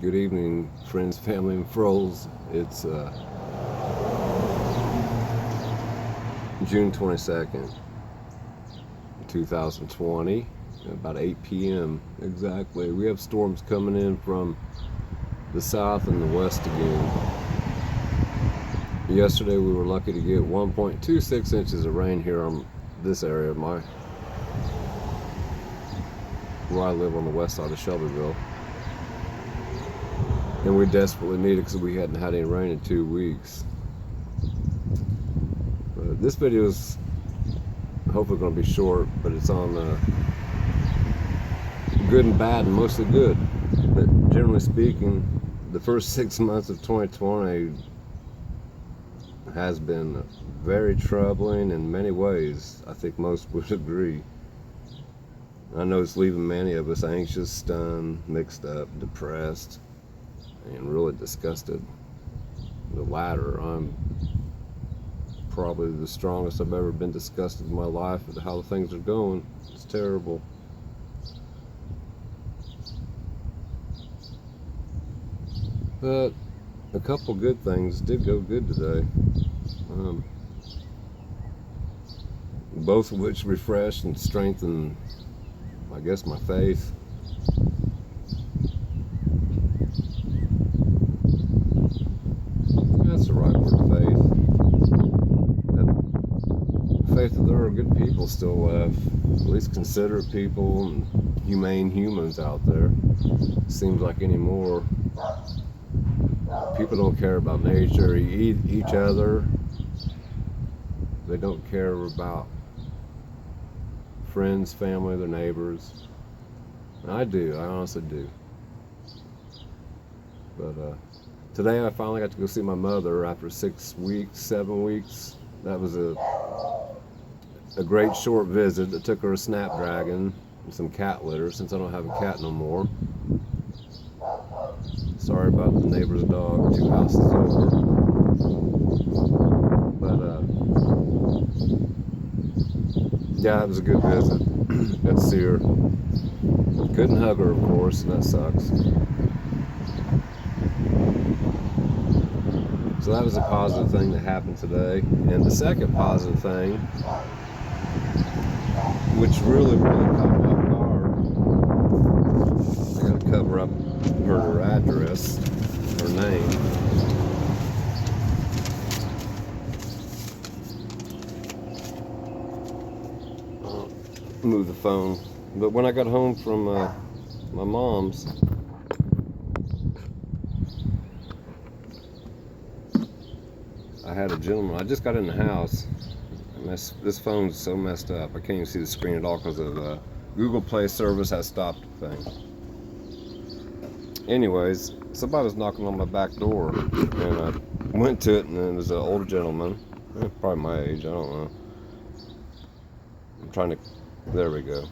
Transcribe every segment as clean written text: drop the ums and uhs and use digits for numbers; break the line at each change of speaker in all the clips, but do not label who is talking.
Good evening, friends, family, and froze. It's June 22nd, 2020, about 8 p.m. exactly. We have storms coming in from the south and the west again. Yesterday we were lucky to get 1.26 inches of rain here on this area of where I live on the west side of Shelbyville. And we desperately need it because we hadn't had any rain in 2 weeks. But this video is hopefully going to be short, but it's on good and bad, and mostly good. But generally speaking, the first 6 months of 2020 has been very troubling in many ways. I think most would agree. I know it's leaving many of us anxious, stunned, mixed up, depressed, and really disgusted. The latter, I'm probably the strongest I've ever been disgusted in my life at how things are going. It's terrible. But a couple good things did go good today. Both of which refreshed and strengthened, I guess, my faith. That's the right word, faith that there are good people still left, at least considerate people and humane humans out there. Seems like anymore people don't care about nature, each other. They don't care about friends, family, their neighbors. And I do, I honestly do. But today I finally got to go see my mother after 6 weeks, 7 weeks. That was a great short visit. That took her a Snapdragon and some cat litter, since I don't have a cat no more. Sorry about the neighbor's dog 2 houses over. But yeah, it was a good visit. Got to see her. Couldn't hug her, of course, and that sucks. So that was a positive thing that happened today. And the second positive thing, which really caught me off guard, I gotta cover up her address, her name. Move the phone. But when I got home from my mom's, I had a gentleman. I just got in the house, and this phone's so messed up. I can't even see the screen at all because of Google Play service has stopped the thing. Anyways, somebody was knocking on my back door, and I went to it, and it was an older gentleman, probably my age, I don't know. I'm trying to, there we go.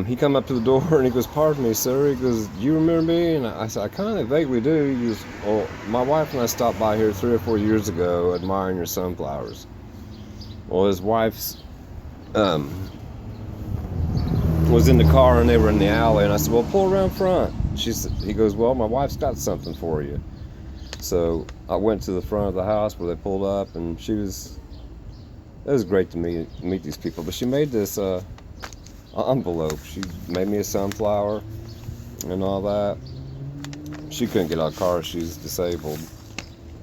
He come up to the door and he goes, "Pardon me, sir." He goes, "Do you remember me?" And I said, "I kind of vaguely do." He goes, "Well, my wife and I stopped by here 3 or 4 years ago admiring your sunflowers." Well, his wife's was in the car and they were in the alley, and I said, "Well, pull around front." He goes, "Well, my wife's got something for you." So I went to the front of the house where they pulled up, and it was great to meet these people. But she made this envelope. She made me a sunflower and all that. She couldn't get out of the car, she's disabled.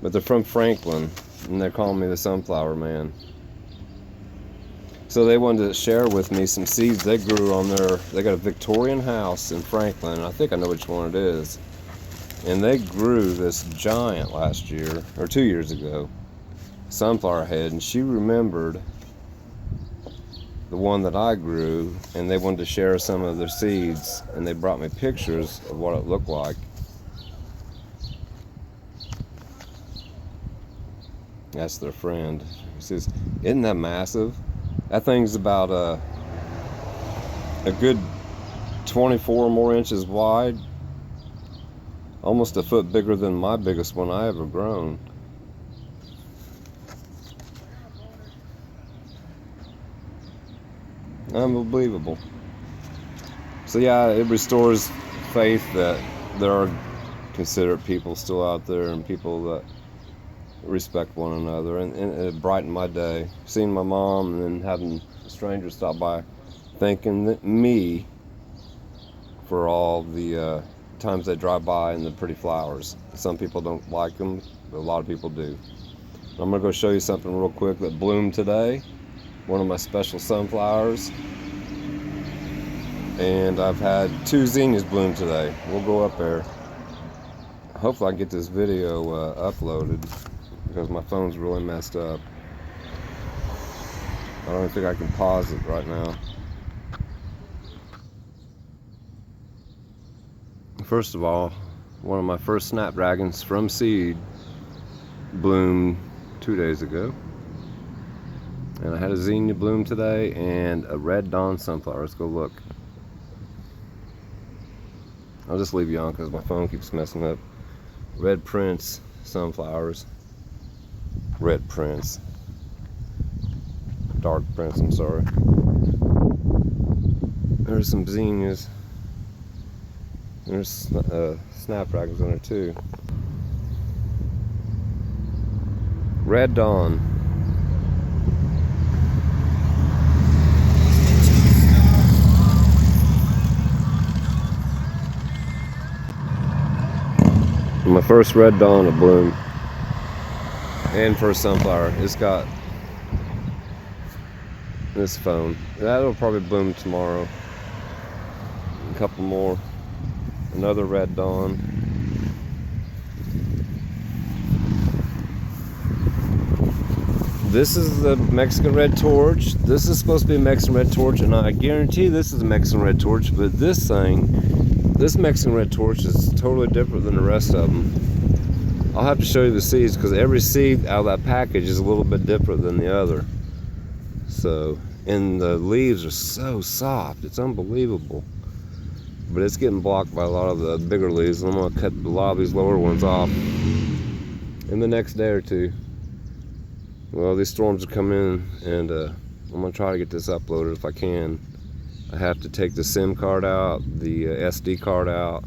But they're from Franklin, and they're calling me the Sunflower Man. So they wanted to share with me some seeds they grew on they got a Victorian house in Franklin, and I think I know which one it is. And they grew this giant last year, or 2 years ago, sunflower head, and she remembered the one that I grew, and they wanted to share some of their seeds, and they brought me pictures of what it looked like. That's their friend. He says, "Isn't that massive?" That thing's about a good 24 or more inches wide, almost a foot bigger than my biggest one I ever grown. Unbelievable. So yeah, it restores faith that there are considerate people still out there, and people that respect one another, and it brightened my day. Seeing my mom and then having a stranger stop by, thanking me for all the times they drive by and the pretty flowers. Some people don't like them, but a lot of people do. I'm gonna go show you something real quick that bloomed today. One of my special sunflowers. And I've had 2 zinnias bloom today. We'll go up there. Hopefully I can get this video uploaded, because my phone's really messed up. I don't think I can pause it right now. First of all, one of my first snapdragons from seed bloomed 2 days ago. And I had a zinnia bloom today and a red dawn sunflower. Let's go look. I'll just leave you on because my phone keeps messing up. Red Prince sunflowers. Red Prince. Dark Prince, I'm sorry. There's some zinnias. There's snapdragons on there too. Red Dawn. My first red dawn to bloom, and first sunflower. It's got this phone. That'll probably bloom tomorrow. A couple more. Another red dawn. This is the Mexican red torch. This is supposed to be a Mexican red torch, and I guarantee this is a Mexican red torch, but this Mexican red torch is totally different than the rest of them. I'll have to show you the seeds, because every seed out of that package is a little bit different than the other. So, and the leaves are so soft, it's unbelievable. But it's getting blocked by a lot of the bigger leaves, and I'm going to cut a lot of these lower ones off in the next day or two. Well, these storms are coming in, and I'm going to try to get this uploaded if I can. I have to take the SIM card out, the SD card out,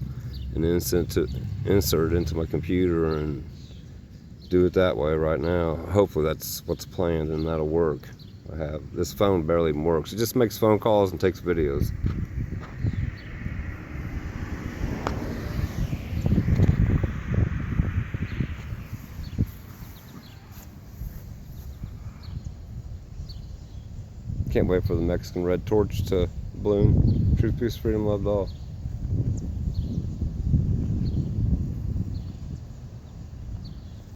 and then insert it into my computer and do it that way right now. Hopefully that's what's planned, and that'll work. This phone barely even works. It just makes phone calls and takes videos. Can't wait for the Mexican red torch to bloom. Truth, peace, freedom, love to all.